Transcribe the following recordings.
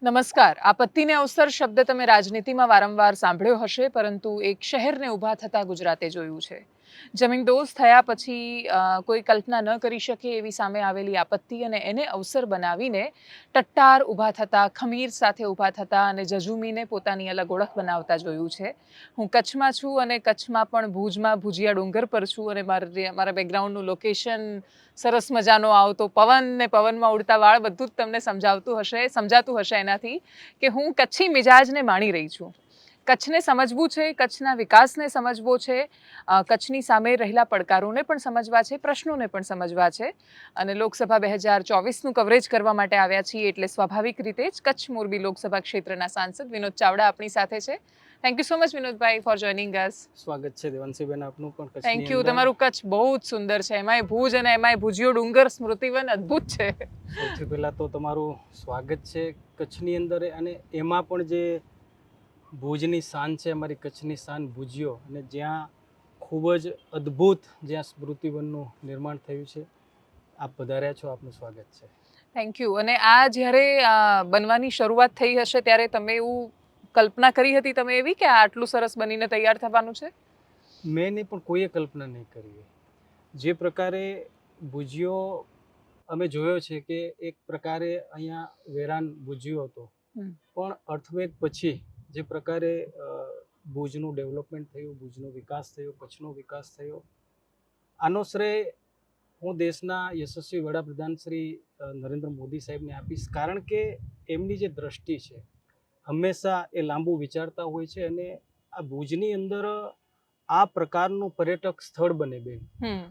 નમસ્કાર. આપત્તિને અવસર શબ્દ તમે રાજનીતિમાં વારંવાર સાંભળ્યો હશે, પરંતુ એક શહેરને ઊભા થતા ગુજરાતે જોયું છે. જમીનદોઝ થયા પછી કોઈ કલ્પના ન કરી શકે એવી સામે આવેલી આપત્તિ અને એને અવસર બનાવીને ટટ્ટાર ઊભા થતા, ખમીર સાથે ઊભા થતા અને જજુમીને પોતાની અલગ ઓળખ બનાવતા જોયું છે. હું કચ્છમાં છું અને કચ્છમાં પણ ભુજમાં ભુજિયા ડુંગર પર છું અને મારા બેકગ્રાઉન્ડનું લોકેશન સરસ મજાનો આવતો પવન ને પવનમાં ઉડતા વાળ બધું જ તમને સમજાતું હશે એનાથી કે હું કચ્છી મિજાજને માણી રહી છું. કચ્છને સમજવું છે, કચ્છના વિકાસને સમજવો છે, કચ્છની સામે રહેલા પડકારોને પણ સમજવા છે, પ્રશ્નોને પણ સમજવા છે અને લોકસભા 2024નું કવરેજ કરવા માટે આવ્યા છીએ એટલે સ્વાભાવિક રીતે જ કચ્છ મોરબી લોકસભા ક્ષેત્રના સાંસદ વિનોદ ચાવડા આપણી સાથે છે. Thank you so much Vinodbhai four joining અસ. સ્વાગત છે દેવાંશીબેન આપનું પણ કચ્છની થેન્ક યુ. અંદર. તમારું કચ્છ બહુ જ સુંદર છે, એમાંય ભુજ અને એમાંય ભુજિયો ડુંગર સ્મૃતિવન અદ્ભુત છે. સૌથી પહેલા તો તમારું સ્વાગત છે કચ્છની અંદર, અને એમાં પણ જે ભુજની શાન છે, અમારી કચ્છની શાન ભુજિયો, અને જ્યાં ખૂબ જ અદ્ભુત જ્યાં સ્મૃતિવનનું નિર્માણ થયું છે. આપ પધાર્યા છો, આપનું સ્વાગત છે. Thank you. અને આ જ્યારે બનવાની શરૂઆત થઈ હશે ત્યારે તમે એવું કલ્પના કરી હતી તમે એવી કે આ આટલું સરસ બનીને તૈયાર થવાનું છે? મેં નહીં, પણ કોઈએ કલ્પના નહીં કરી. જે પ્રકારે ભુજિયો અમે જોયો છે કે એક પ્રકારે અહીંયા વેરાન ભુજિયો હતો, પણ અર્થવેક પછી જે પ્રકારે ભુજનું ડેવલપમેન્ટ થયું, ભુજનો વિકાસ થયો, કચ્છનો વિકાસ થયો, આનો શ્રેય હું દેશના યશસ્વી વડાપ્રધાન શ્રી નરેન્દ્ર મોદી સાહેબને આપીશ. કારણ કે એમની જે દ્રષ્ટિ છે હંમેશા એ લાંબુ વિચારતા હોય છે, અને આ ભુજની અંદર આ પ્રકારનું પર્યટક સ્થળ બને બેન,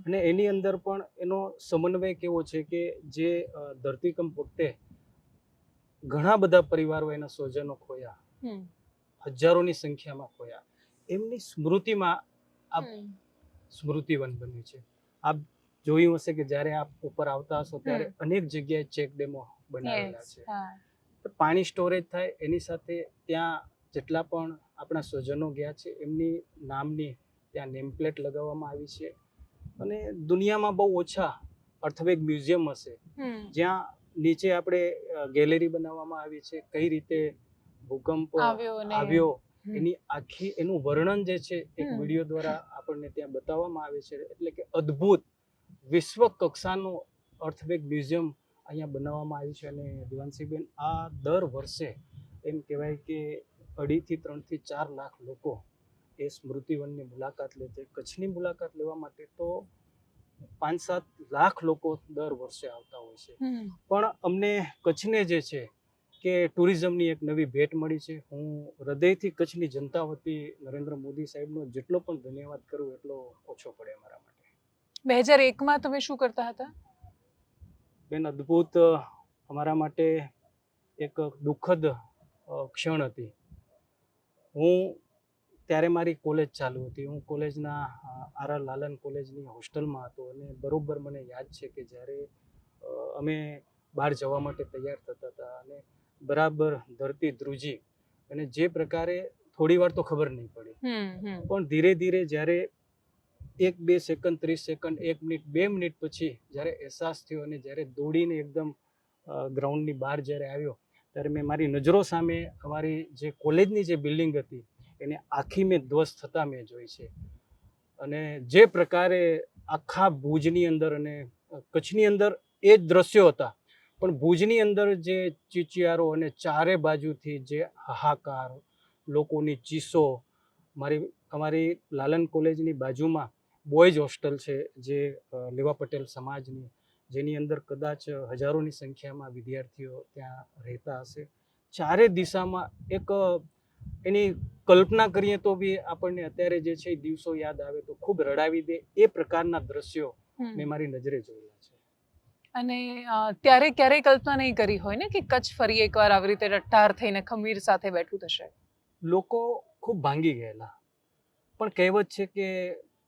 અને એની અંદર પણ એનો સમન્વય કેવો છે કે જે ધરતીકંપ વખતે ઘણા બધા પરિવારો એના સ્વજનો ખોયા, હજારોની સંખ્યામાં ખોયા, એમની સ્મૃતિમાં આ સ્મૃતિવન બન્યું છે. આપ જોયું હશે કે જ્યારે આપ ઉપર આવતા હશો ત્યારે અનેક જગ્યાએ ચેક ડેમો બનાવેલા છે. પાણી સ્ટોરેજ થાય એની સાથે ત્યાં જેટલા પણ આપણા સ્વજનો ગયા છે એમની નામની ત્યાં નેમપ્લેટ લગાવવામાં આવી છે. અને દુનિયામાં બહુ ઓછા અર્થવેક મ્યુઝિયમ હશે જ્યાં નીચે આપણે ગેલેરી બનાવવામાં આવી છે, કઈ રીતે ભૂકંપ આવ્યો એની આખી એનું વર્ણન જે છે એક વિડીયો દ્વારા આપણને ત્યાં બતાવવામાં આવે છે. એટલે કે અદ્ભુત વિશ્વ કક્ષાનું અર્થવેક મ્યુઝિયમ અહીંયા બનાવવામાં આવ્યું છે. અને દેવાંશીબેન, આ દર વર્ષે એમ કહેવાય કે 2.5 થી 3 થી 4 લાખ લોકો એ સ્મૃતિવનની મુલાકાત લે છે. કચ્છની મુલાકાત લેવા માટે તો 5-7 લાખ લોકો દર વર્ષે આવતા હોય છે. પણ અમને કચ્છને જે છે કે ટુરિઝમની એક નવી ભેટ મળી છે. હું હૃદયથી કચ્છની જનતા વતી નરેન્દ્ર મોદી સાહેબનો જેટલો પણ ધન્યવાદ કરું એટલો ઓછો પડે અમારા માટે. 2001માં તમે શું કરતા હતા? બેન, અદ્ભુત અમારા માટે એક દુઃખદ ક્ષણ હતી. હું ત્યારે મારી કોલેજ ચાલુ હતી. હું કોલેજના આર લાલન કોલેજની હોસ્ટેલમાં હતો, અને બરોબર મને યાદ છે કે જ્યારે અમે બહાર જવા માટે તૈયાર થતા હતા અને બરાબર ધરતી ધ્રુજી, અને જે પ્રકારે થોડી વાર તો ખબર નહીં પડી, પણ ધીરે ધીરે જ્યારે 1-2 સેકન્ડ, 30 સેકન્ડ, 1 મિનિટ, 2 મિનિટ પછી જ્યારે અહેસાસ થયો અને જ્યારે દોડીને એકદમ ગ્રાઉન્ડની બહાર જ્યારે આવ્યો, ત્યારે મેં મારી નજરો સામે અમારી જે કોલેજની જે બિલ્ડિંગ હતી એને આખી મેં ધ્વસ્ત થતા મેં જોઈ છે. અને જે પ્રકારે આખા ભુજની અંદર અને કચ્છની અંદર એ જ દ્રશ્યો હતા, પણ ભુજની અંદર જે ચીચિયારો અને ચારે બાજુથી જે હાહાકાર, લોકોની ચીસો. અમારી લાલન કોલેજની બાજુમાં બોયઝ હોસ્ટેલ છે જે લેવા પટેલ સમાજની, જેની અંદર કદાચ હજારોની સંખ્યામાં વિદ્યાર્થીઓ ત્યાં રહેતા હશે. ચારે દિશામાં એક એની કલ્પના કરીએ તો બી આપણને અત્યારે જે છે એ દિવસો યાદ આવે તો ખૂબ રડાવી દે એ પ્રકારના દ્રશ્યો મેં મારી નજરે જોયા છે. અને ત્યારે ક્યારેય કલ્પના નહીં કરી હોય ને કે કચ્છ ફરી એકવાર આવી રીતે રટ્ટાર થઈને ખમીર સાથે બેઠું થશે? લોકો ખૂબ ભાંગી ગયેલા, પણ કહેવત છે કે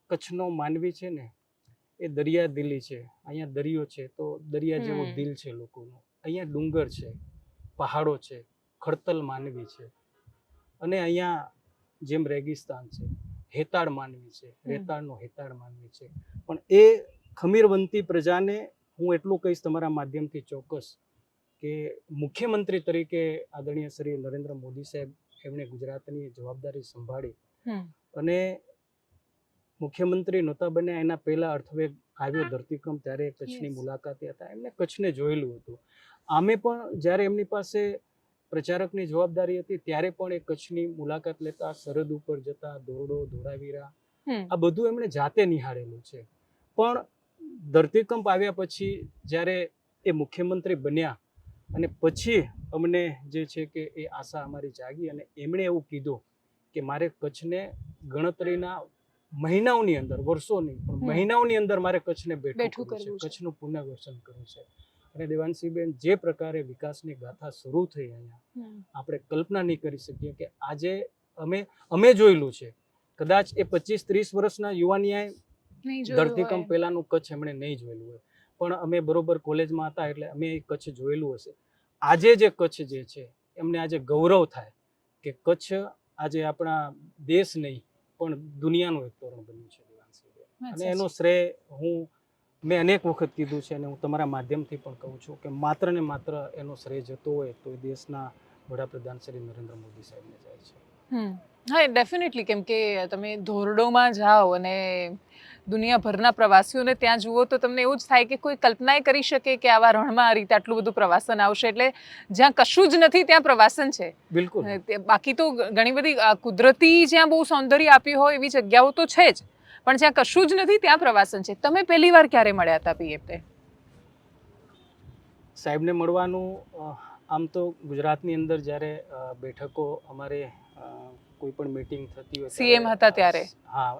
કચ્છનો માનવી છે ને એ દરિયા દિલી છે. અહીંયા દરિયો છે તો દરિયા જેવો દિલ છે લોકોનો. અહીંયા ડુંગર છે, પહાડો છે, ખડતલ માનવી છે, અને અહીંયા જેમ રેગિસ્તાન છે, હેતાળ માનવી છે, રેતાળનો હેતાળ માનવી છે. પણ એ ખમીરવંતી પ્રજાને હું એટલું કહીશ તમારા માધ્યમથી ચોક્કસ કે મુખ્યમંત્રી તરીકે આદરણીય શ્રી નરેન્દ્ર મોદી સાહેબ એમણે ગુજરાતની જવાબદારી સંભાળી અને મુખ્યમંત્રી નહોતા બન્યા એના પહેલા અર્થવેગ આવ્યો ધરતીકંપ ત્યારે કચ્છની મુલાકાતે હતા. એમને કચ્છને જોયેલું હતું. આમે પણ જ્યારે એમની પાસે પ્રચારકની જવાબદારી હતી ત્યારે પણ એ કચ્છની મુલાકાત લેતા, સરહદ ઉપર જતા, દોરડો, ધોળાવીરા આ બધું એમણે જાતે નિહાળેલું છે. પણ ધરતીકંપ આવ્યા પછી જ્યારે એ મુખ્યમંત્રી બન્યા અને પછી અમને જે છે કે એ આશા અમારી જાગી અને એમણે એવું કીધું કે મારે કચ્છને ગણતરીના મહિનાઓની અંદર, વર્ષો નહીં પણ મહિનાઓની અંદર મારે કચ્છને બેઠું કરવું છે, કચ્છનું પુનર્વસન કરવું છે. અને દેવાંશીબેન, જે પ્રકારે વિકાસની ગાથા શરૂ થઈ અહીંયા, આપણે કલ્પના નહીં કરી શકીએ કે આજે અમે જોયેલું છે. કદાચ એ 25-30 વર્ષના યુવાનિયાએ ધરતીકંપ પહેલાનું કચ્છ એમણે નહીં જોયેલું હોય, પણ અમે બરોબર કોલેજમાં હતા એટલે અમે એ કચ્છ જોયેલું હશે. આજે જે કચ્છ જે છે એમને આજે ગૌરવ થાય કે કચ્છ આજે આપણા દેશ નહીં પણ દુનિયાનું એક તોરણ બન્યું છે દેવાંશીબેન. અને એનો શ્રેય મેં અનેક વખત કીધું છે અને હું તમારા માધ્યમથી પણ કહું છું કે માત્ર ને માત્ર એનો શ્રેય જતો હોય તો એ દેશના વડાપ્રધાન શ્રી નરેન્દ્ર મોદી સાહેબને જાય છે. હા, ડેફિનેટલી. કેમ કે તમે ધોરડોમાં જાઓ અને દુનિયાભરના પ્રવાસીઓને ત્યાં જુઓ તો તમને એવું જ થાય કે કોઈ કલ્પના કરી શકે કે આવા રણમાં આ રીતે આટલું બધું પ્રવાસન આવશે. એટલે જ્યાં કશું જ નથી ત્યાં પ્રવાસન છે. બિલકુલ. બાકી તો ઘણી બધી કુદરતી જ્યાં બહુ સૌંદર્ય આપ્યું હોય એવી જગ્યાઓ તો છે જ, પણ જ્યાં કશું જ નથી ત્યાં પ્રવાસન છે. તમે પહેલી વાર ક્યારે મળ્યા હતા પીએમને? સાહેબને મળવાનું આમ તો ગુજરાતની અંદર જ્યારે બેઠકો અમારે કોઈ પણ મીટિંગ થતી હોય, સીએમ હતા ત્યારે, હા,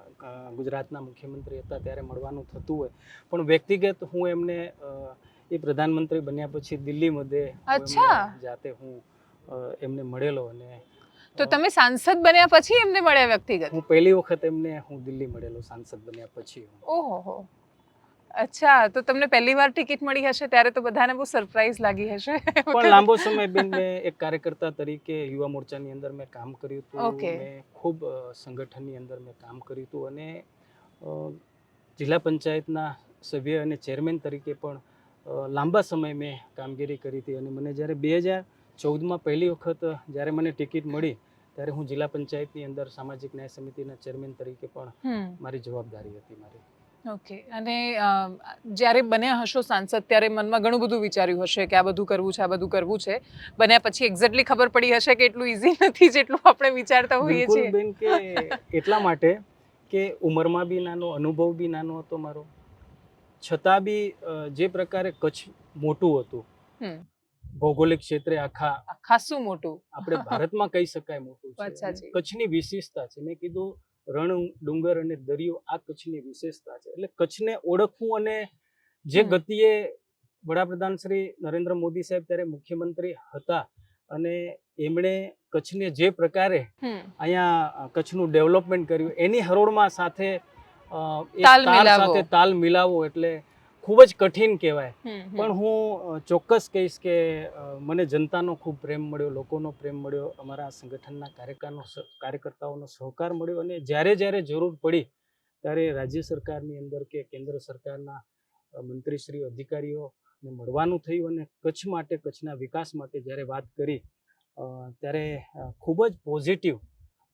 ગુજરાતના મુખ્યમંત્રી હતા ત્યારે મળવાનું થતું હોય, પણ વ્યક્તિગત હું એમને એ પ્રધાનમંત્રી બન્યા પછી દિલ્હી મધ્યે જાતે હું એમને મળેલો. અને તો તમે સાંસદ બન્યા પછી એમને મળ્યા વ્યક્તિગત? હું પહેલી વખત હું દિલ્હી મળેલો સાંસદ બન્યા પછી. ઓહો, અચ્છા. તો તમને પહેલી વાર ટિકિટ મળી હશે ત્યારે તો બધાને બહુ સરપ્રાઈઝ લાગી હશે. પણ લાંબો સમય બેન મેં એક કાર્યકર્તા તરીકે યુવા મોરચાની અંદર મેં કામ કર્યું હતું. મેં ખૂબ સંગઠનની અંદર મેં કામ કર્યું હતું અને જિલ્લા પંચાયતના સભ્ય અને ચેરમેન તરીકે પણ લાંબા સમય મેં કામગીરી કરી હતી. અને મને જ્યારે 2014માં પહેલી વખત જ્યારે મને ટિકિટ મળી ત્યારે હું જિલ્લા પંચાયતની અંદર સામાજિક ન્યાય સમિતિના ચેરમેન તરીકે પણ મારી જવાબદારી હતી મારી. ઓકે. અને જ્યારે બન્યા હશો સાંસદ ત્યારે મનમાં ઘણું બધું વિચાર્યું હશે કે આ બધું કરવું છે, આ બધું કરવું છે. બન્યા પછી એક્ઝેક્ટલી ખબર પડી હશે કે એટલું ઇઝી નથી જેટલું આપણે વિચારતા હોઈએ છીએ. બિલકુલ બેન, કે એટલા માટે કે ઉંમરમાં બી નાનો, અનુભવ બી નાનો હતો મારો, છતાં બી જે પ્રકારે કચ્છ મોટું હતું, ભૌગોલિક ક્ષેત્રે ખાસું મોટું, આપણે ભારતમાં કહી શકાય મોટું છે. કચ્છની વિશેષતા છે. મેં કીધું રણ, ડુંગર અને દરિયો આ કચ્છની વિશેષતા છે. એટલે કચ્છને ઓળખવું અને જે ગતિએ વડાપ્રધાન શ્રી નરેન્દ્ર મોદી સાહેબ ત્યારે મુખ્યમંત્રી હતા અને એમણે કચ્છને જે પ્રકારે અહીંયા કચ્છનું ડેવલપમેન્ટ કર્યું એની હરોળમાં સાથે તાલ મિલાવવો એટલે ખૂબ જ કઠિન કહેવાય. પણ હું ચોક્કસ કહીશ કે મને જનતાનો ખૂબ પ્રેમ મળ્યો, લોકોનો પ્રેમ મળ્યો, અમારા સંગઠનના કાર્યકર્તાઓનો સહકાર મળ્યો. અને જ્યારે જરૂર પડી ત્યારે રાજ્ય સરકારની અંદર કે કેન્દ્ર સરકારના મંત્રીશ્રીઓ, અધિકારીઓને મળવાનું થયું અને કચ્છ માટે, કચ્છના વિકાસ માટે જ્યારે વાત કરી ત્યારે ખૂબ જ પોઝિટિવ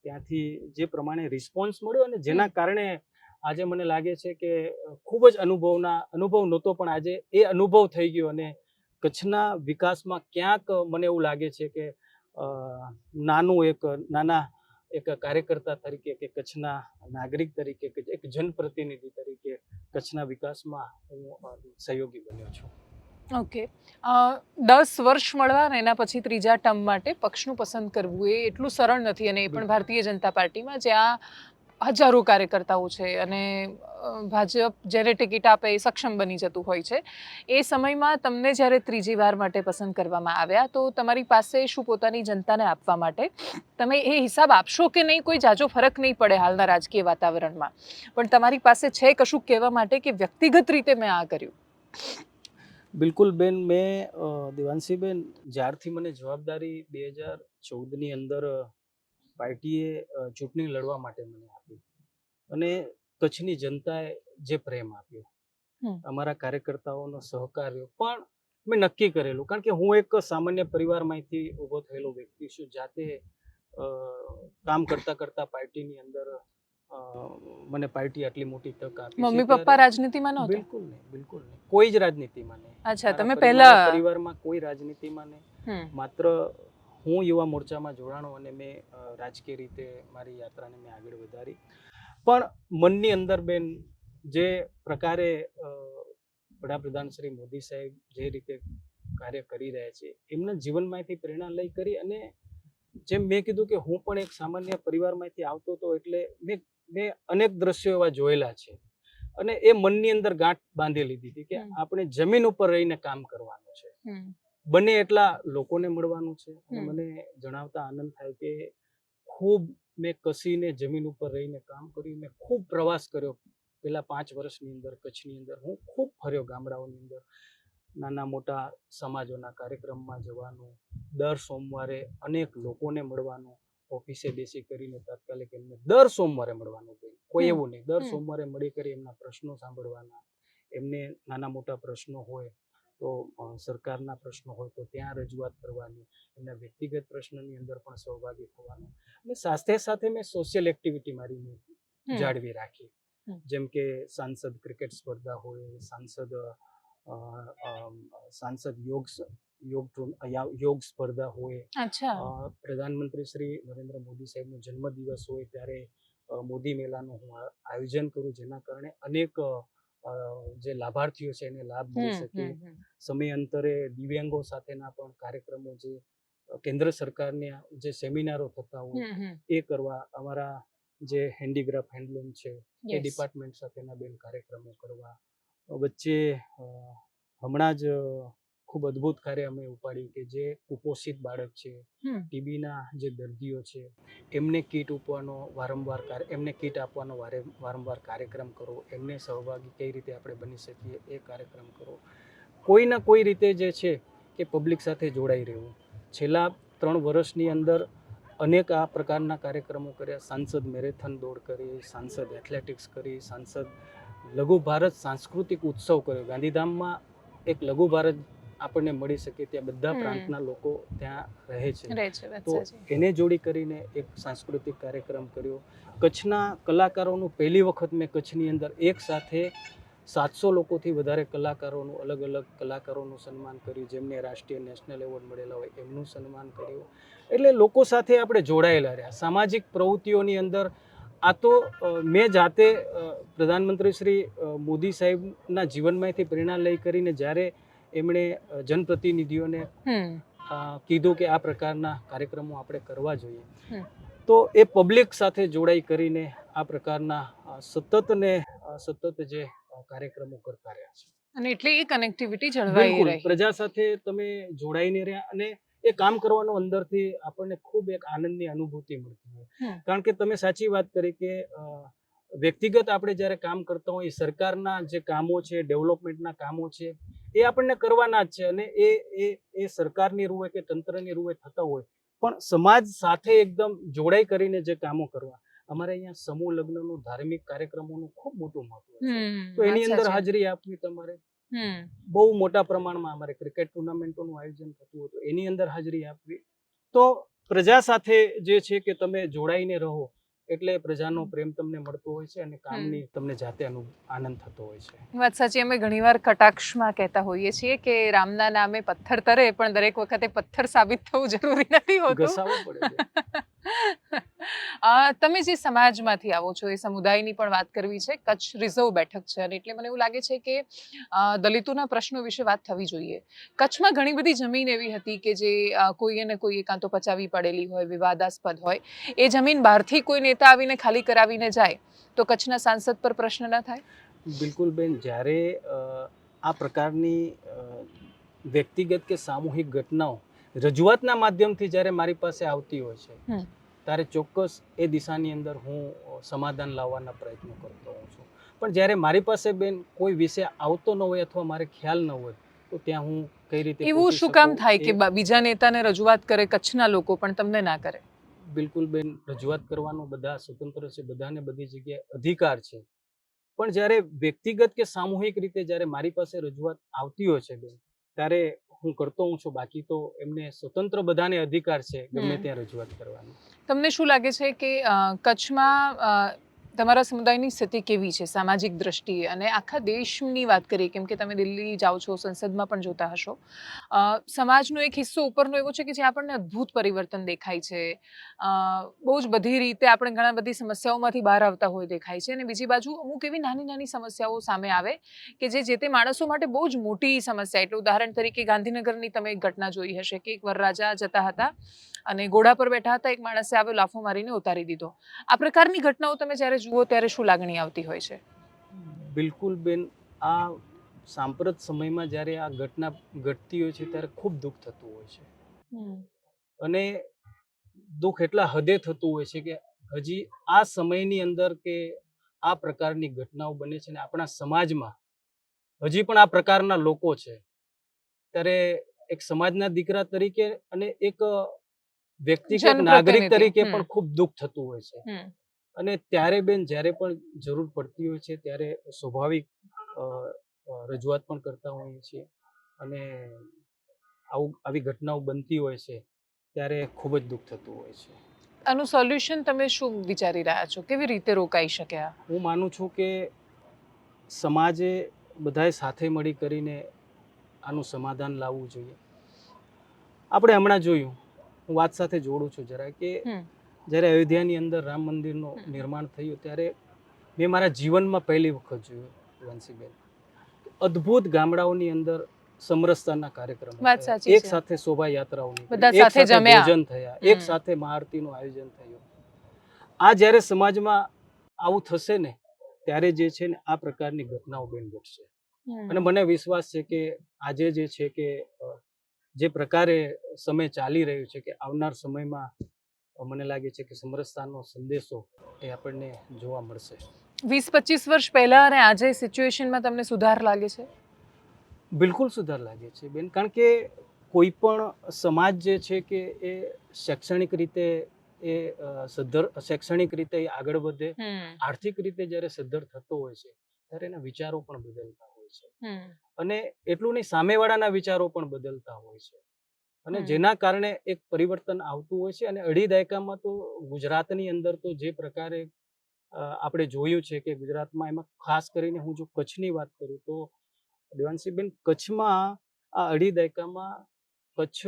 ત્યાંથી જે પ્રમાણે રિસ્પોન્સ મળ્યો અને જેના કારણે આજે મને લાગે છે કે ખૂબ જ અનુભવ નહોતો પણ આજે એ અનુભવ થઈ ગયો. અને કચ્છના વિકાસમાં ક્યાંક મને એવું લાગે છે કે નાના એક કાર્યકર્તા તરીકે કે કચ્છના નાગરિક તરીકે કે એક જનપ્રતિનિધિ તરીકે કચ્છના વિકાસમાં હું સહયોગી બન્યો છું. ઓકે. 10 વર્ષ મળવા અને એના પછી ત્રીજા ટર્મ માટે પક્ષનું પસંદ કરવું એ એટલું સરળ નથી. અને એ પણ ભારતીય જનતા પાર્ટીમાં જ્યાં હજારો કાર્યકર્તાઓ છે અને ભાજપ જ્યારે ટિકિટ આપે એ સક્ષમ બની જતું હોય છે. એ સમયમાં તમને જ્યારે ત્રીજી વાર માટે પસંદ કરવામાં આવ્યા તો તમારી પાસે શું પોતાની જનતાને આપવા માટે તમે એ હિસાબ આપશો કે નહીં, કોઈ જાજો ફરક નહીં પડે હાલના રાજકીય વાતાવરણમાં, પણ તમારી પાસે છે કશું કહેવા માટે કે વ્યક્તિગત રીતે મેં આ કર્યું? બિલકુલ બેન, મેં દેવાંશીબેન જ્યારથી મને જવાબદારી 2014ની અંદર પાર્ટીએ ચૂંટણી લડવા માટે મને આપી અને કચ્છની જનતાએ જે પ્રેમ આપ્યો, અમારા કાર્યકર્તાઓનો સહકાર રહ્યો, પણ મેં નક્કી કરેલું, કારણ કે હું એક સામાન્ય પરિવારમાંથી ઊભો થયેલો વ્યક્તિ છું. જાતે કામ કરતા કરતા પાર્ટીની અંદર મને પાર્ટી આટલી મોટી તક આપી છે. મમ્મી પપ્પા રાજનીતિમાં નહોતા? બિલકુલ નહીં, બિલકુલ નહીં. કોઈ જ રાજનીતિમાં નહીં. અચ્છા, તમે મારા પહેલા પરિવારમાં કોઈ રાજનીતિમાં નહીં. માત્ર હું યુવા મોરચામાં જોડાણો અને મેં રાજકીય રીતે મારી યાત્રાને મેં આગળ વધારી. પણ મનની અંદર બેન જે પ્રકારે વડાપ્રધાન શ્રી મોદી સાહેબ જે રીતે કાર્ય કરી રહ્યા છે, એમના જીવનમાંથી પ્રેરણા લઈ કરી, અને જેમ મેં કીધું કે હું પણ એક સામાન્ય પરિવારમાંથી આવતો હતો, એટલે મેં અનેક દ્રશ્યો એવા જોયેલા છે, અને એ મનની અંદર ગાંઠ બાંધી લીધી હતી કે આપણે જમીન ઉપર રહીને કામ કરવાનું છે, બને એટલા લોકોને મળવાનું છે. અને મને જણાવતા આનંદ થાય કે ખૂબ મેં કસીને જમીન ઉપર રહીને કામ કર્યું. મેં ખૂબ પ્રવાસ કર્યો પેલા 5 વર્ષની અંદર. કચ્છની અંદર હું ખૂબ ફર્યો, ગામડાઓની અંદર નાના મોટા સમાજોના કાર્યક્રમમાં જવાનું, દર સોમવારે અનેક લોકોને મળવાનું, ઓફિસે બેસી કરીને તાત્કાલિક એમને દર સોમવારે મળવાનું, કોઈ એવું નહીં, દર સોમવારે મળી કરી એમના પ્રશ્નો સાંભળવાના. એમને નાના મોટા પ્રશ્નો હોય તો સરકારના પ્રશ્નો હોય તો ત્યાં રજૂઆત કરવાની, એમના વ્યક્તિગત પ્રશ્નની અંદર પણ સહભાગી થવાનું. અને સાથે સાથે મેં સોશિયલ એક્ટિવિટી મારી જાળવી રાખી, જેમ કે સાંસદ ક્રિકેટ સ્પર્ધા હોય, સાંસદ યોગ સ્પર્ધા હોય, પ્રધાનમંત્રી શ્રી નરેન્દ્ર મોદી સાહેબનો જન્મદિવસ હોય ત્યારે મોદી મેળાનું હું આયોજન કરું, જેના કારણે અનેક જે લાભાર્થીઓ છે એને લાભ મળી શકે. સમયાંતરે દિવ્યાંગો સાથેના પણ કાર્યક્રમો, જે કેન્દ્ર સરકારના જે સેમિનારો થતા હોય એ કરવા, અમારા જે હેન્ડીક્રાફ્ટ હેન્ડલૂમ છે એ ડિપાર્ટમેન્ટ સાથેના બેન કાર્યક્રમો કરવા. વચ્ચે હમણાં જ ખૂબ અદ્ભુત કાર્ય અમે ઉપાડ્યું કે જે કુપોષિત બાળક છે, ટીબીના જે દર્દીઓ છે, એમને કીટ આપવાનો વારંવાર કાર્યક્રમ કરો, એમને સહભાગી કઈ રીતે આપણે બની શકીએ એ કાર્યક્રમ કરો. કોઈ ના કોઈ રીતે જે છે કે પબ્લિક સાથે જોડાઈ રહેવું. છેલ્લા 3 વર્ષની અંદર અનેક આ પ્રકારના કાર્યક્રમો કર્યા. સાંસદ મેરેથોન દોડ કરી, સાંસદ એથ્લેટિક્સ કરી, સાંસદ લઘુ ભારત સાંસ્કૃતિક ઉત્સવ કર્યો. ગાંધીધામમાં એક લઘુ ભારત આપણને મળી શકે, ત્યાં બધા પ્રાંતના લોકો ત્યાં રહે છે, તો એને જોડી કરીને એક સાંસ્કૃતિક કાર્યક્રમ કર્યો. કચ્છના કલાકારોનું પહેલી વખત મેં કચ્છની અંદર એક સાથે 700 લોકોથી વધારે કલાકારોનું, અલગ અલગ કલાકારોનું સન્માન કર્યું. જેમને રાષ્ટ્રીય નેશનલ એવોર્ડ મળેલા હોય એમનું સન્માન કર્યું. એટલે લોકો સાથે આપણે જોડાયેલા રહ્યા. સામાજિક પ્રવૃત્તિઓની અંદર આ તો મેં જાતે પ્રધાનમંત્રી શ્રી મોદી સાહેબના જીવનમાંથી પ્રેરણા લઈ કરીને જ્યારે એમણે જનપ્રતિનિધિઓને કીધું કે આ પ્રકારના કાર્યક્રમો આપણે કરવા જોઈએ, તો એ પબ્લિક સાથે જોડાઈ કરીને આ પ્રકારના સતત જે કાર્યક્રમો કરતા રહ્યા છે. અને એટલે એ કનેક્ટિવિટી જળવાઈ રહી. પ્રજા સાથે તમે જોડાઈને રહ્યા, અને એ કામ કરવાનો અંદરથી આપણને ખૂબ એક આનંદની અનુભૂતિ મળતી હોય. કારણ કે તમે સાચી વાત કરી કે વ્યક્તિગત આપણે જ્યારે કામ કરતા હોય, સરકારના જે કામો છે, ડેવલપમેન્ટના કામો છે, એ આપણને કરવાના જ છે, અને એ સરકારની રૂએ કે તંત્રની રૂએ થતા હોય, પણ સમાજ સાથે એકદમ જોડાઈ કરીને જે કામો કરવા. અમારે અહીંયા સમૂહ લગ્નનું, ધાર્મિક કાર્યક્રમોનું ખૂબ મોટું મહત્વ છે, તો એની અંદર હાજરી આપવી તમારે. બહુ મોટા પ્રમાણમાં અમારે ક્રિકેટ ટુર્નામેન્ટોનું આયોજન થતું હતું, એની અંદર હાજરી આપવી. તો પ્રજા સાથે જે છે કે તમે જોડાઈને રહો એટલે પ્રજાનો પ્રેમ તમને મળતો હોય છે, અને કામની તમને જાતે આનંદ થતો હોય છે. વાત સાચી. અમે ઘણીવાર કટાક્ષમાં કહેતા હોઈએ છીએ કે રામના નામે પથ્થર તરે, પણ દરેક વખતે પથ્થર સાબિત થવું જરૂરી નથી હોતું. ઘસાવવું પડે. તમે જે સમાજમાંથી આવો છો એ સમુદાયની પણ વાત કરવી છે. કચ્છ રિઝર્વ બેઠક છે, અને એટલે મને એવું લાગે છે કે દલિતોના પ્રશ્નો વિશે વાત થવી જોઈએ. કચ્છમાં ઘણી બધી જમીન એવી હતી કે જે કોઈએ ને કોઈએ કાં તો પચાવી પડેલી હોય, વિવાદાસ્પદ હોય. એ જમીન બહારથી કોઈ નેતા આવીને ખાલી કરાવીને જાય તો કચ્છના સાંસદ પર પ્રશ્ન ન થાય? બિલકુલ બેન, જ્યારે આ પ્રકારની વ્યક્તિગત કે સામૂહિક ઘટનાઓ રજૂઆતના માધ્યમથી જ્યારે મારી પાસે આવતી હોય છે, ત્યારે ચોક્કસ એ દિશાની અંદર હું સમાધાન લાવવાના પ્રયત્નો કરતો હોઉં છું. પણ જ્યારે મારી પાસે બેન કોઈ વિષય આવતો ન હોય અથવા મારે ખ્યાલ ન હોય, તો ત્યાં હું કઈ રીતે એવું શું કામ થાય કે બીજા નેતાને રજૂઆત કરે કચ્છના લોકો, પણ તમને ના કરે? બિલકુલ બેન, રજૂઆત કરવાનો બધા સ્વતંત્ર છે, બધાને બધી જગ્યાએ અધિકાર છે. પણ જ્યારે વ્યક્તિગત કે સામૂહિક રીતે જ્યારે મારી પાસે રજૂઆત આવતી હોય છે બેન, ત્યારે હું કરતો હું છું, બાકી તો એમને સ્વતંત્ર બધાને અધિકાર છે ગમે હમ. ત્યાં રજૂઆત કરવાનો. તમને શું લાગે છે કે કચ્છમાં તમારા સમુદાયની સ્થિતિ કેવી છે સામાજિક દ્રષ્ટિએ અને આખા દેશની વાત કરીએ કેમ કે તમે દિલ્હી જાઓ છો સંસદમાં પણ જોતા હશો સમાજનો એક હિસ્સો ઉપરનો એવો છે કે જે આપણને અદ્ભુત પરિવર્તન દેખાય છે બહુ જ બધી રીતે આપણે ઘણા બધી સમસ્યાઓમાંથી બહાર આવતા હોય દેખાય છે અને બીજી બાજુ અમુક એવી નાની નાની સમસ્યાઓ સામે આવે કે જે તે માણસો માટે બહુ જ મોટી સમસ્યા એટલે ઉદાહરણ તરીકે ગાંધીનગરની તમે એક ઘટના જોઈ હશે કે એક વરરાજા જતા હતા અને ઘોડા પર બેઠા હતા એક માણસે આવ્યો લાફો મારીને ઉતારી દીધો આ પ્રકારની ઘટનાઓ તમે જ્યારે જુઓ ત્યારે શું લાગણી આવતી હોય છે બિલકુલ બેન, આ સાંપ્રત સમયમાં જ્યારે આ ઘટના ઘટતી હોય છે ત્યારે ખૂબ દુઃખ થતું હોય છે. અને દુઃખ એટલા હદે થતું હોય છે કે હજી આ સમયની અંદર કે આ પ્રકારની ઘટનાઓ બને છે ને આપણા સમાજમાં હજી પણ આ પ્રકારના લોકો છે. ત્યારે એક સમાજના દીકરા તરીકે અને એક વ્યક્તિગત નાગરિક તરીકે પણ ખૂબ દુઃખ થતું હોય છે. અને ત્યારે બેન જ્યારે પણ જરૂર પડતી હોય છે ત્યારે સ્વાભાવિક રજૂઆત પણ કરતા હોઈએ છીએ અને આવી ઘટનાઓ બનતી હોય છે ત્યારે ખૂબ જ દુઃખ થતું હોય છે. આનું સોલ્યુશન તમે શું વિચારી રહ્યા છો કેવી રીતે રોકાઈ શકે આ હું માનું છું કે સમાજે બધાએ સાથે મળી કરીને આનું સમાધાન લાવવું જોઈએ. આપણે હમણાં જોયું, હું વાત સાથે જોડું છું જરા, કે જ્યારે અયોધ્યાની અંદર રામ મંદિરનું નિર્માણ થયું ત્યારે મેં મારા જીવનમાં પહેલી વખત જોયું વંશીબેન, અદ્ભુત ગામડાઓની અંદર સમરસતાના કાર્યક્રમો થયા, એક સાથે શોભાયાત્રાઓ નીકળી, એક સાથે ભોજન થયા, એક સાથે મહાઆરતીનું આયોજન થયું. આ જ્યારે સમાજમાં આવું થશે ને ત્યારે જે છે ને આ પ્રકારની ઘટનાઓ બેન ઘટશે. અને મને વિશ્વાસ છે કે આજે જે છે કે જે પ્રકારે સમય ચાલી રહ્યો છે કે આવનાર સમયમાં મને લાગે છે કે સમરસતાનો સંદેશો એ આપણને જોવા મળશે. 20-25 વર્ષ પહેલા અને આજે સિચ્યુએશનમાં તમને સુધાર લાગે છે? બિલકુલ સુધાર લાગે છે બેન, કારણ કે કોઈ પણ સમાજ જે છે કે એ શૈક્ષણિક રીતે આગળ વધે, આર્થિક રીતે જ્યારે સદ્ધર થતો હોય છે ત્યારે એના વિચારો પણ બદલતા હોય છે અને એટલું નહીં, સામેવાળાના વિચારો પણ બદલતા હોય છે અને જેના કારણે એક પરિવર્તન આવતું હોય છે. અને અઢી દાયકામાં તો ગુજરાતની અંદર તો જે પ્રકારે આપણે જોયું છે કે ગુજરાતમાં, એમાં ખાસ કરીને હું જો કચ્છની વાત કરું તો દેવાંશીબેન, કચ્છમાં આ અઢી દાયકામાં કચ્છ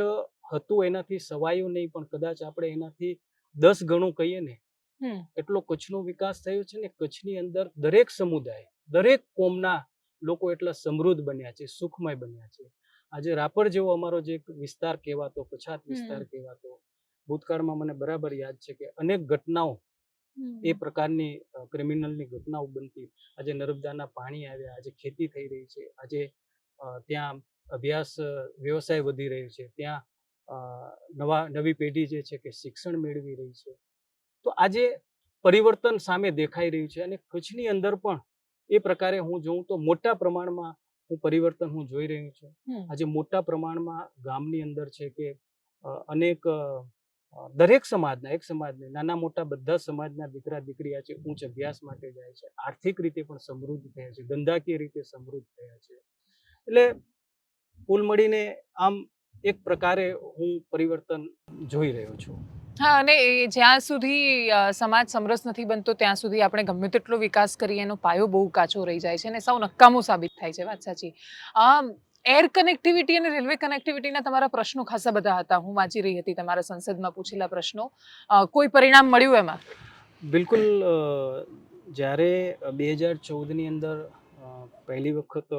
હતું એનાથી સવાયું નહીં, પણ કદાચ આપણે એનાથી 10 ગણું કહીએ ને એટલો કચ્છનો વિકાસ થયો છે ને કચ્છની અંદર દરેક સમુદાય, દરેક કોમના લોકો એટલા સમૃદ્ધ બન્યા છે, સુખમય બન્યા છે. આજે રાપર જેવો અમારો જે વિસ્તાર કહેવાતો, પછાત વિસ્તાર કહેવાતો, ભૂતકાળમાં મને બરાબર યાદ છે કે અનેક ઘટનાઓ એ પ્રકારની ક્રિમિનલની ઘટનાઓ બનતી. આજે નર્મદાના પાણી આવ્યા, આજે ખેતી થઈ રહી છે, આજે ત્યાં અભ્યાસ વ્યવસાય વધી રહ્યો છે, ત્યાં નવી પેઢી જે છે કે શિક્ષણ મેળવી રહી છે. તો આજે પરિવર્તન સામે દેખાઈ રહ્યું છે અને કચ્છની અંદર પણ એ પ્રકારે હું જોઉં તો મોટા પ્રમાણમાં પરિવર્તન હું જોઈ રહ્યો છું. આજે મોટા પ્રમાણમાં ગામની અંદર છે કે અનેક દરેક સમાજના, એક સમાજને નાના મોટા બધા સમાજના દીકરા દીકરી આજે ઉચ્ચ અભ્યાસ માટે જાય છે, આર્થિક રીતે પણ સમૃદ્ધ થયા છે, ધંધાકીય રીતે સમૃદ્ધ થયા છે. એટલે કુલ મળીને આમ એક પ્રકારે હું પરિવર્તન જોઈ રહ્યો છું. હા, અને જ્યાં સુધી સમાજ સમરસ નથી બનતો ત્યાં સુધી આપણે ગમે તેટલો વિકાસ કરીએ એનો પાયો બહુ કાચો રહી જાય છે અને સાવ નકામો સાબિત થાય છે. વાત સાચી. એર કનેક્ટિવિટી અને રેલવે કનેક્ટિવિટીના તમારા પ્રશ્નો ખાસા બધા હતા. હું વાંચી રહી હતી તમારા સંસદમાં પૂછેલા પ્રશ્નો. કોઈ પરિણામ મળ્યું એમાં? બિલકુલ. જ્યારે 2014ની અંદર પહેલી વખત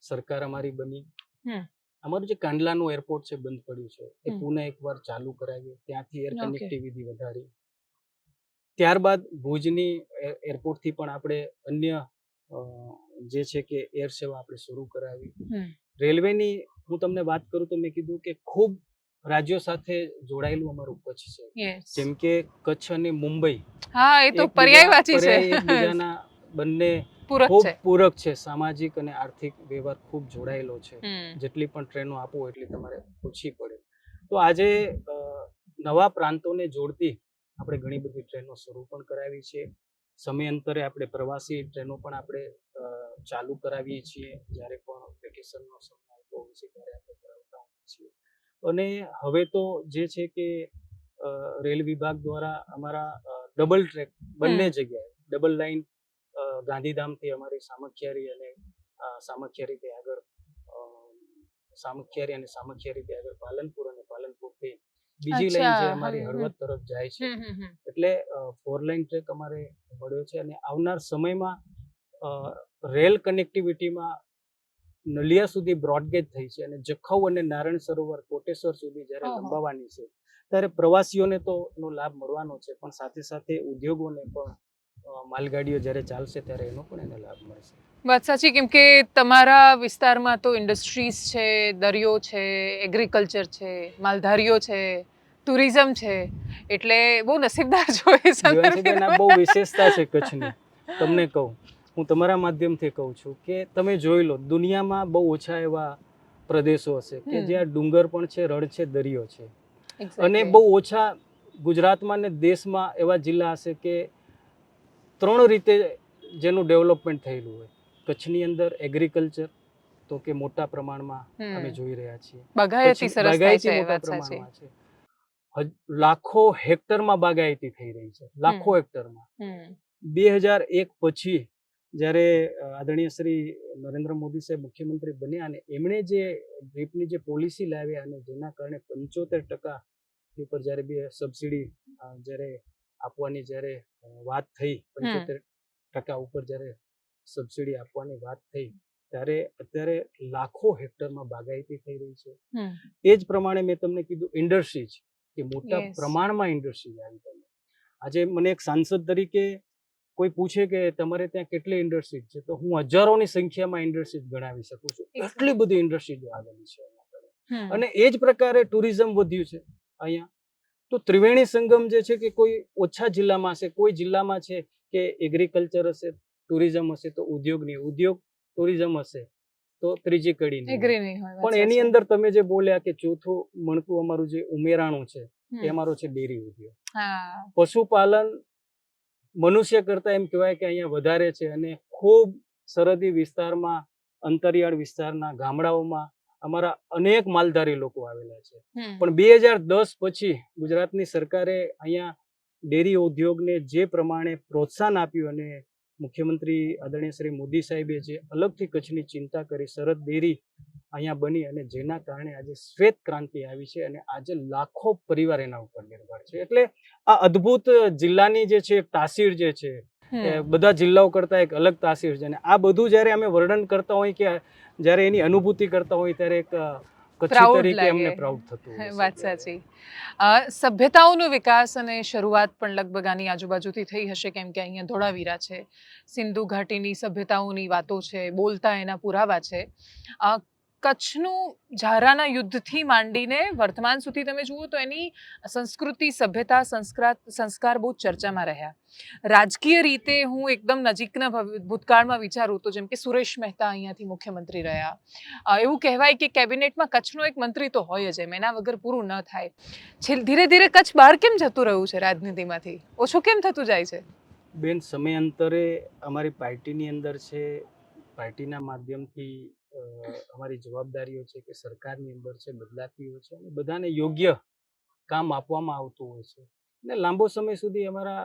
સરકાર અમારી બની, અમારું જે કાંડલાનું એરપોર્ટ છે બંધ પડ્યું છે, એ પુણે એકવાર ચાલુ કરાવ્યું, ત્યાંથી એર કનેક્ટિવિટી વધારી. ત્યારબાદ ભુજની એરપોર્ટથી પણ આપણે અન્ય જે છે કે એર સેવા આપણે શરૂ કરાવી. રેલવેની હું તમને વાત કરું તો મેં કીધું કે ખૂબ રાજ્યો સાથે જોડાયેલું અમારું કચ્છ છે. જેમ કે કચ્છ અને મુંબઈ, હા, એ તો પર્યાયવાચી છે, એકબીજાના બંને ખૂબ પૂરક છે. સામાજિક અને આર્થિક વ્યવહાર ખૂબ જોડાયેલો છે. જેટલી પણ ટ્રેનો આપો એટલી તમારે ઓછી પડે. તો આજે નવા પ્રાંતોને જોડતી આપણે ઘણી બધી ટ્રેનો શરૂ પણ કરાવી છે. સમયાંતરે આપણે પ્રવાસી ટ્રેનો પણ આપણે ચાલુ કરાવીએ છીએ જ્યારે પણ વેકેશનનો સમય આવતો હોય છે ત્યારે આપણે કરાવતા હોઈએ છીએ. અને હવે તો જે છે કે રેલ વિભાગ દ્વારા અમારા ડબલ ટ્રેક બંને જગ્યાએ ડબલ લાઇન ગાંધીધામથી અમારી સામખિયારી અને સામખિયારીથી આગળ સામખિયારીથી આગળ પાલનપુર અને પાલનપુરથી બીજી લાઈન જે અમારી હળવદ તરફ જાય છે. એટલે 4 લાઇન ટ્રેક અમારે મળ્યો છે અને આવનાર સમયમાં રેલ કનેક્ટિવિટીમાં નલિયા સુધી બ્રોડગેજ થઈ છે અને જખૌ અને નારાયણ સરોવર કોટેશ્વર સુધી જ્યારે લંબાવવાની છે ત્યારે પ્રવાસીઓને તો એનો લાભ મળવાનો છે, પણ સાથે સાથે ઉદ્યોગોને પણ માલગાડીઓ જ્યારે ચાલશે ત્યારે એનો પણ એને લાભ મળશે. વાત સાચી, કેમ કે તમારા વિસ્તારમાં તો ઇન્ડસ્ટ્રીઝ છે, દરિયો છે, એગ્રીકલ્ચર છે, માલધારીઓ છે, ટુરિઝમ છે, એટલે બહુ નસીબદાર છો એ સંદર્ભે. બહુ વિશેષતા છે કચ્છની. તમને કહું, હું તમારા માધ્યમથી કહું છું કે તમે જોઈ લો, દુનિયામાં બહુ ઓછા એવા પ્રદેશો હશે કે જ્યાં ડુંગર પણ છે, રણ છે, દરિયો છે. અને બહુ ઓછા ગુજરાતમાં ને દેશમાં એવા જિલ્લા હશે કે 3 રીતે જેનું ડેવલપમેન્ટ થયેલું હોય. કચ્છની અંદર એગ્રીકલ્ચર તો કે મોટા પ્રમાણમાં અમે જોઈ રહ્યા છીએ. બાગાયતી સરસ થાય છે, મોટા પ્રમાણમાં છે. લાખો હેક્ટરમાં બાગાયતી થઈ રહી છે, લાખો હેક્ટરમાં. 2001 પછી જ્યારે આદરણીય શ્રી નરેન્દ્ર મોદી સાહેબ મુખ્યમંત્રી બન્યા અને એમણે જે ડ્રીપની જે પોલિસી લાવ્યા અને જેના કારણે 75% ઉપર જ્યારે બી સબસિડી જ્યારે આપવાની જ્યારે વાત થઈ, 75% ઉપર જ્યારે સબસિડી આપવાની વાત થઈ ત્યારે અત્યારે લાખો હેક્ટરમાં બાગાયતી થઈ રહી છે. એ જ પ્રમાણે મેં તમને કીધું ઇન્ડસ્ટ્રીઝ કે મોટા પ્રમાણમાં ઇન્ડસ્ટ્રીઝ આવી ગઈ. આજે મને એક સાંસદ તરીકે કોઈ પૂછે કે તમારે ત્યાં કેટલી ઇન્ડસ્ટ્રીઝ છે, તો હું હજારોની સંખ્યામાં ઇન્ડસ્ટ્રીઝ ગણાવી શકું છું. એટલી બધી ઇન્ડસ્ટ્રીઝ આવેલી છે. અને એ જ પ્રકારે ટુરિઝમ વધ્યું છે અહીંયા. તો ત્રિવેણી સંગમ જે છે કે કોઈ ઓછા જિલ્લામાં હશે, કોઈ જિલ્લામાં છે કે એગ્રીકલ્ચર હશે, ટુરિઝમ હશે તો ઉદ્યોગ ટુરિઝમ હશે તો ત્રીજી કડી નહીં. પણ એની અંદર તમે જે બોલ્યા કે ચોથું મણકું અમારું જે ઉમેરાણું છે એ અમારો છે ડેરી ઉદ્યોગ. પશુપાલન મનુષ્ય કરતા એમ કહેવાય કે અહીંયા વધારે છે અને ખૂબ સરહદી વિસ્તારમાં, અંતરિયાળ વિસ્તારના ગામડાઓમાં અમારા અનેક માલધારી લોકો આવેલા છે. પણ 2010 પછી ગુજરાતની સરકારે અહીંયા ડેરી ઉદ્યોગને જે પ્રમાણે પ્રોત્સાહન આપ્યું અને મુખ્યમંત્રી આદરણીય શ્રી મોદી સાહેબે જે અલગથી કચ્છની ચિંતા કરી, સરહદ ડેરી અહીંયા બની અને જેના કારણે આજે શ્વેત ક્રાંતિ આવી છે અને આજે લાખો પરિવાર એના ઉપર નિર્ભર છે. એટલે આ અદ્ભુત જિલ્લાની જે છે તાસીર જે છે બધા જિલ્લાઓ કરતા એક અલગ તાસીર છે. અને આ બધું જ્યારે અમે વર્ણન કરતા હોય કે જ્યારે એની અનુભૂતિ કરતા હોય ત્યારે એક કચ્છી તરીકે અમને પ્રાઉડ થતું હોય. વાત સાચી. સભ્યતાઓનો વિકાસ અને શરૂઆત પણ લગભગ આની આજુબાજુથી થઈ હશે, કેમ કે અહીંયા ધોળાવીરા છે, સિંધુ ઘાટીની સભ્યતાઓની વાતો છે, બોલતા એના પુરાવા છે. કચ્છનું ઝારાના યુદ્ધથી માંડીને વર્તમાન સુધી તમે જુઓ તો એની સંસ્કૃતિ, સભ્યતા, સંસ્કાર બહુ ચર્ચામાં રહ્યા. રાજકીય રીતે હું એકદમ નજીકના ભૂતકાળમાં વિચારું તો જેમ કે સુરેશ મહેતા અહીંયાથી મુખ્યમંત્રી રહ્યા. એવું કહેવાય કે કેબિનેટમાં કચ્છનો એક મંત્રી તો હોય જ, એના વગર પૂરું ન થાય. ધીરે ધીરે કચ્છ બહાર કેમ જતું રહ્યું છે રાજનીતિમાંથી? ઓછું કેમ થતું જાય છે? બેન, સમયાંતરે અમારી પાર્ટીની અંદર છે, પાર્ટીના માધ્યમથી અમારી જવાબદારીઓ છે કે સરકારની અંદર છે બદલાતી હોય છે અને બધાને યોગ્ય કામ આપવામાં આવતું હોય છે. અને લાંબો સમય સુધી અમારા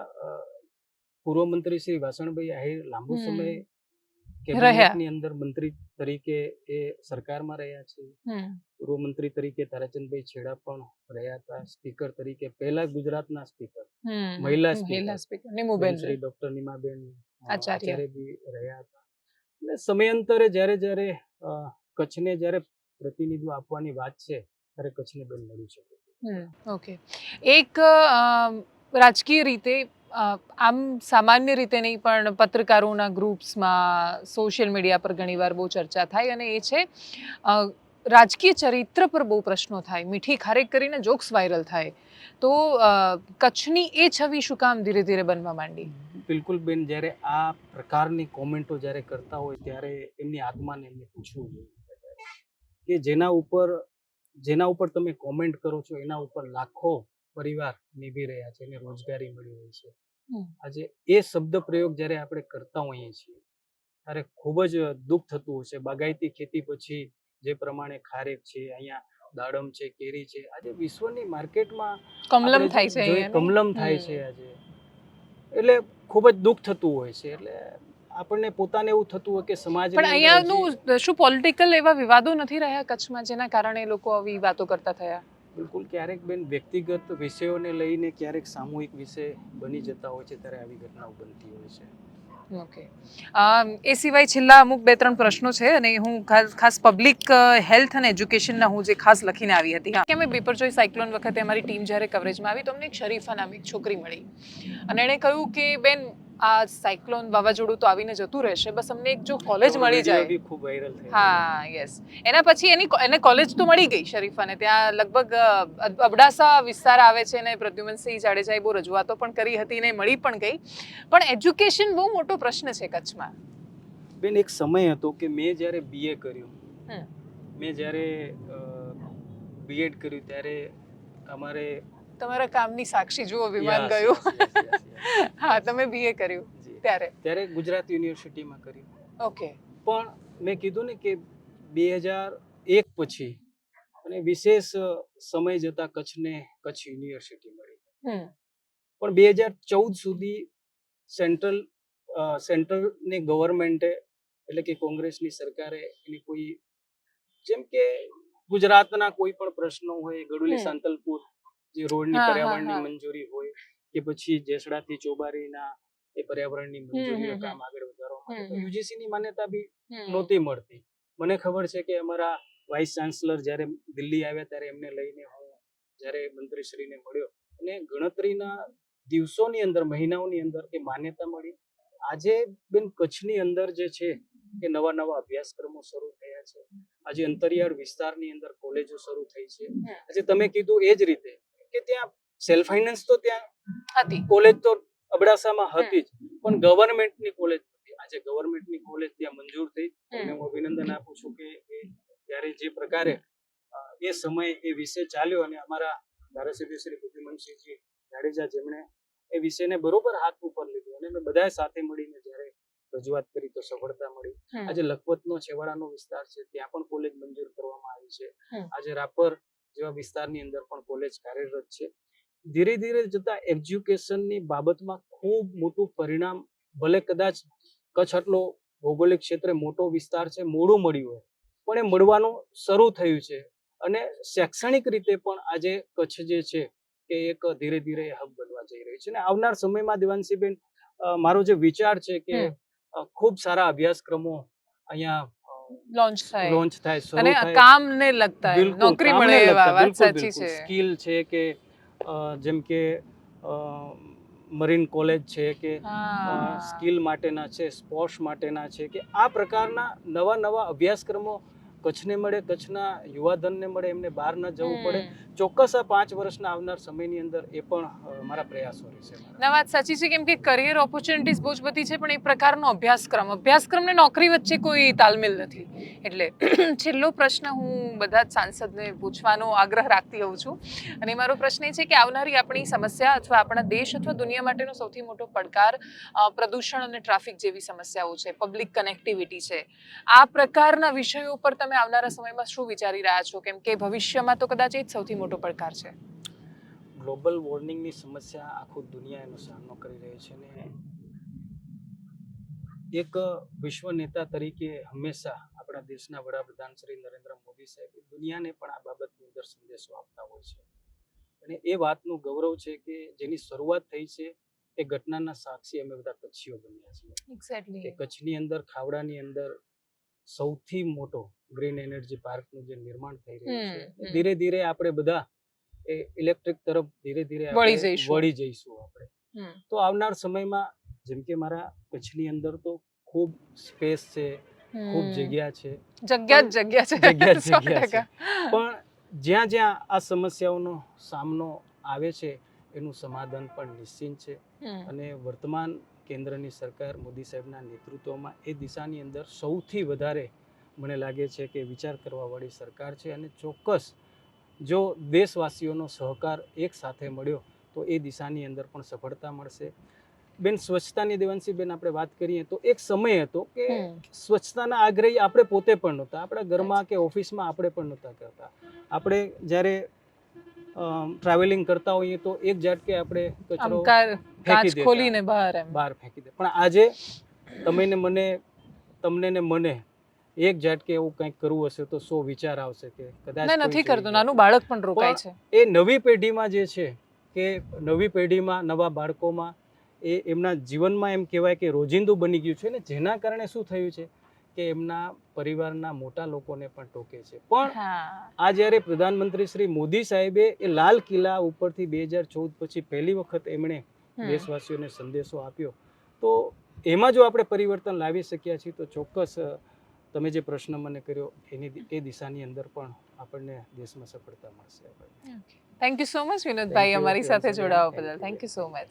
પૂર્વ મંત્રી શ્રી વાસણભાઈ આહિર લાંબો સમય કેબિનેટની અંદર મંત્રી તરીકે એ સરકારમાં રહ્યા છે. પૂર્વ મંત્રી તરીકે તારાચંદભાઈ છેડા પણ રહ્યા હતા. સ્પીકર તરીકે પહેલા ગુજરાતના સ્પીકર, મહિલા સ્પીકર શ્રી ડોક્ટર નીમાબેન આચાર્ય બી રહ્યા હતા. એટલે સમયાંતરે જ્યારે કચ્છને જ્યારે પ્રતિનિધિત્વ આપવાની વાત છે ત્યારે કચ્છને બેન મળી શકે. ઓકે. એક રાજકીય રીતે આમ સામાન્ય રીતે નહીં પણ પત્રકારોના ગ્રુપ્સમાં, સોશિયલ મીડિયા પર ઘણીવાર બહુ ચર્ચા થાય અને એ છે રાજકીય ચરિત્ર પર બહુ પ્રશ્નો થાય, મીઠી ખારેક કરીને જોક્સ વાયરલ થાય. તો કચ્છની એ છબી શું કામ ધીરે ધીરે બનવા માંડી? બિલકુલ બેન, જ્યારે આ પ્રકારની કોમેન્ટો જ્યારે કરતા હોય ત્યારે એમની આત્માને એમને પૂછવું જોઈએ કે જેના ઉપર તમે કોમેન્ટ કરો છો એના ઉપર લાખો પરિવાર નિભી રહ્યા છે અને રોજગારી મળી રહી છે. આજે એ શબ્દ પ્રયોગ જ્યારે આપણે કરતા હોઈએ છીએ ત્યારે ખૂબ જ દુઃખ થતું હોય છે. બાગાયતી ખેતી પછી જે પ્રમાણે ખારેક છે, અહીંયા દાડમ છે, કેરી છે, આજે વિશ્વની માર્કેટમાં કમલમ આપણે થાય છે જોઈએ અહીંયા, નહીં? કમલમ થાય છે આજે. એટલે ખૂબ જ દુઃખ થતું હોય છે. એટલે આપણને પોતાને એવું થતું હોય કે સમાજની પણ અંદર અહીંયાનું શું પોલિટિકલ એવા વિવાદો નથી રહ્યા કચ્છમાં જેના કારણે લોકો આવી વાતો કરતા થયા? બિલકુલ ક્યારેક બેન વ્યક્તિગત વિષયોને લઈને ક્યારેક સામૂહિક વિષય બની જતા હોય છે ત્યારે આવી ઘટનાઓ બનતી હોય છે. ઓકે. એ સિવાય છેલ્લા અમુક 2-3 પ્રશ્નો છે અને હું ખાસ પબ્લિક હેલ્થ અને એજ્યુકેશનના હું જે ખાસ લખીને આવી હતી. હા, કે અમે બિપરજોય સાયક્લોન વખતે અમારી ટીમ જ્યારે કવરેજમાં આવી તો અમને એક શરીફા નામની એક છોકરી મળી અને એણે કહ્યું કે બેન આ સાયક્લોન વાવાઝોડું તો આવીને જતું રહેશે, બસ અમને એક જો કોલેજ મળી જાય. બી ખૂબ વાયરલ થઈ. હા, યસ. એના પછી એને કોલેજ તો મળી ગઈ શરીફાને. ત્યાં લગભગ અબડાસા વિસ્તાર આવે છે ને પ્રદ્યુમનસિંહ જાડેજાએ બહુ રજૂઆતો પણ કરી હતી ને મળી પણ ગઈ. પણ એજ્યુકેશન બહુ મોટો પ્રશ્ન છે કચ્છમાં. બેન એક સમય હતો કે મેં જ્યારે બીએ કર્યું, હમ. મેં જ્યારે બીએડ કર્યું ત્યારે અમારે તમારા કામની સાક્ષી જુઓ, વિમાન Yes, ગયું. yes, yes, yes, yes. હા, તમે બીએ કર્યું જી. ત્યારે. ગુજરાત યુનિવર્સિટીમાં કર્યું. ઓકે. પણ મેં કીધું ને કે 2001 પછી અને વિશેષ સમય જતા કચ્છને કચ્છ યુનિવર્સિટી મળી. હમ. પણ 2014 સુધી સેન્ટ્રલની ગવર્મેન્ટે એટલે કે કોંગ્રેસની સરકારે એની કોઈ જેમ કે ગુજરાતના કોઈ પણ પ્રશ્નો હોય, ગડુલી સાંતલપુર જે રોડની હા, હા, પર્યાવરણની હા. મંજૂરી હોય કે પછી જેસડાથી ચોબારીના એ પર્યાવરણની મંજૂરીનું હમ. કામ આગળ વધારવા માટે તો હમ. યુજીસીની માન્યતા બી હમ. નહોતી મળતી. મને ખબર છે કે અમારા વાઇસ ચાન્સલર જ્યારે દિલ્હી આવ્યા ત્યારે એમને લઈને હું જ્યારે મંત્રીશ્રીને મળ્યો અને ગણતરીના દિવસોની અંદર, મહિનાઓની અંદર એ માન્યતા મળી. આજે બેન કચ્છની અંદર જે છે કે નવા નવા અભ્યાસક્રમો શરૂ થયા છે. આજે અંતરિયાળ વિસ્તારની અંદર કોલેજો શરૂ થઈ છે. આજે તમે કીધું એ જ રીતે કે ત્યાં સેલ્ફ ફાઇનાન્સ તો ત્યાં હતી. કોલેજ તો અબડાસામાં હતી જ, પણ ગવર્મેન્ટની કોલેજ હતી. આજે ગવર્મેન્ટની કોલેજ ત્યાં મંજૂર થઈ. અને હું અભિનંદન આપું છું કે ત્યારે જે પ્રકારે એ સમય એ વિષય ચાલ્યો અને અમારા ધારાસભ્ય શ્રી પ્રદ્યુમનસિંહજી જાડેજા જેમણે એ વિષયને બરોબર હાથ ઉપર લીધો અને મેં બધાએ સાથે મળીને જ્યારે રજૂઆત કરી તો સફળતા મળી. આજે લખપતનો છેવાડાનો વિસ્તાર છે ત્યાં પણ કોલેજ મંજૂર કરવામાં આવી છે. આજે રાપર જેવા વિસ્તારની અંદર પણ કોલેજ કાર્યરત છે. ધીરે ધીરે જતા એજ્યુકેશનની બાબતમાં ખૂબ મોટું પરિણામ, ભલે કદાચ કચ્છ આટલો ભૌગોલિક ક્ષેત્રે મોટો વિસ્તાર છે, મોડું મળ્યું હોય પણ એ મળવાનું શરૂ થયું છે. અને શૈક્ષણિક રીતે પણ આજે કચ્છ જે છે કે એક ધીરે ધીરે હબ બનવા જઈ રહી છે. અને આવનાર સમયમાં દેવાંશીબેન મારો જે વિચાર છે કે ખૂબ સારા અભ્યાસક્રમો અહીંયા લોન્ચ થાય, શરૂ અને થાય. કામને લગતા, બિલકુલ નોકરી કામને મળે એવા. લગતા, વાત બિલકુલ સાચી બિલકુલ. છે. સ્કિલ છે કે જેમ કે મરીન કોલેજ છે કે સ્કિલ માટેના છે, સ્પોર્ટ્સ માટેના છે કે આ પ્રકારના નવા નવા અભ્યાસક્રમો કચ્છને મળે, કચ્છના યુવાધનને મળે, એમને બહાર ન જવું પડે. ચોક્કસ આ 5 વર્ષના આવનાર સમયની અંદર એ પણ મારા પ્રયાસો રહેશે. ના, વાત સાચી છે, કેમ કે કરિયર ઓપોર્ચ્યુનિટીઝ બહુ જ બધી છે પણ એ પ્રકારનો અભ્યાસક્રમ ને નોકરી વચ્ચે કોઈ તાલમેલ નથી. એટલે છેલ્લો પ્રશ્ન હું બધા જ સાંસદને પૂછવાનો આગ્રહ રાખતી હોઉં છું અને મારો પ્રશ્ન એ છે કે આવનારી આપણી સમસ્યા અથવા આપણા દેશ અથવા દુનિયા માટેનો સૌથી મોટો પડકાર પ્રદૂષણ અને ટ્રાફિક જેવી સમસ્યાઓ છે, પબ્લિક કનેક્ટિવિટી છે. આ પ્રકારના વિષયો પર તમે આવનારા સમયમાં શું વિચારી રહ્યા છો? કેમ કે ભવિષ્યમાં તો કદાચ એ જ સૌથી મોટો પડકાર છે. ગ્લોબલ વોર્મિંગની સમસ્યા આખું દુનિયા એનો સામનો કરી રહી છે ને એક વિશ્વ નેતા તરીકે હંમેશા આપણા દેશના વડાપ્રધાન શ્રી નરેન્દ્ર મોદી સાહેબ દુનિયાને પણ આ બાબતની અંદર સંદેશો આપતા હોય છે. અને એ વાતનું ગૌરવ છે કે જેની શરૂઆત થઈ છે એ ઘટનાના સાક્ષી અમે બધા કચ્છીઓ બન્યા છીએ. એક્ઝેક્ટલી. કે કચ્છની અંદર ખાવડાની અંદર સૌથી મોટો ગ્રીન એનર્જી પાર્કનું જે નિર્માણ થઈ રહ્યું છે, ધીરે ધીરે આપણે બધા એ ઇલેક્ટ્રિક તરફ ધીરે ધીરે વળી જઈશું આપણે. તો આવનાર સમયમાં જેમ કે મારા કચ્છની અંદર તો ખૂબ સ્પેસ છે, ખૂબ જગ્યા છે, પણ જ્યાં જ્યાં આ સમસ્યાઓનો સામનો આવે છે એનું સમાધાન પણ નિશ્ચિત છે. અને વર્તમાન કેન્દ્રની સરકાર મોદી સાહેબના નેતૃત્વમાં એ દિશાની અંદર સૌથી વધારે મને લાગે છે કે વિચાર કરવાવાળી સરકાર છે. અને ચોક્કસ જો દેશવાસીઓનો સહકાર એક સાથે મળ્યો તો એ દિશાની અંદર પણ સફળતા મળશે. બેન સ્વચ્છતાની દેવાંશીબેન આપણે વાત કરીએ તો એક સમય હતો કે હમ. સ્વચ્છતાના આગ્રહી આપણે પોતે પણ નહોતા, આપણા ઘરમાં કે ઓફિસમાં આપણે પણ નહોતા કરતા. આપણે જ્યારે ટ્રાવેલિંગ કરતા હોઈએ તો એક ઝાટકે આપણે આમ કચરો કાચ ફેંકી દેતા, ખોલીને બહાર એમ બહાર ફેંકી દે. પણ આજે તમે ને મને, તમને ને મને એક ઝાટકે એવું કંઈક કરવું હશે તો 100 વિચાર આવશે કે કદાચ ના કોઈ નથી જોઈ કરતું, જાય. નાનું બાળક પણ રોકાય છે. એ નવી પેઢીમાં જે છે કે નવી પેઢીમાં, નવા બાળકોમાં એ એમના જીવનમાં એમ કહેવાય કે રોજિંદુ બની ગયું છે ને, જેના કારણે શું થયું છે કે એમના પરિવારના મોટા લોકોને પણ ટોકે છે. પણ હા આ જ્યારે પ્રધાનમંત્રી શ્રી મોદી સાહેબે એ લાલ કિલ્લા ઉપરથી 2014 પછી પહેલી વખત એમણે હમ. દેશવાસીઓને સંદેશો આપ્યો, તો એમાં જો આપણે પરિવર્તન લાવી શક્યા છીએ તો ચોક્કસ તમે જે પ્રશ્ન મને કર્યો એ દિશાની અંદર પણ આપણને દેશમાં સફળતા મળશે. Thank you so much Thank Vinodbhai, you, અમારી સાથે પ્રિયાંશીબેન. જોડાવા Thank બદલ. you, thank you so much.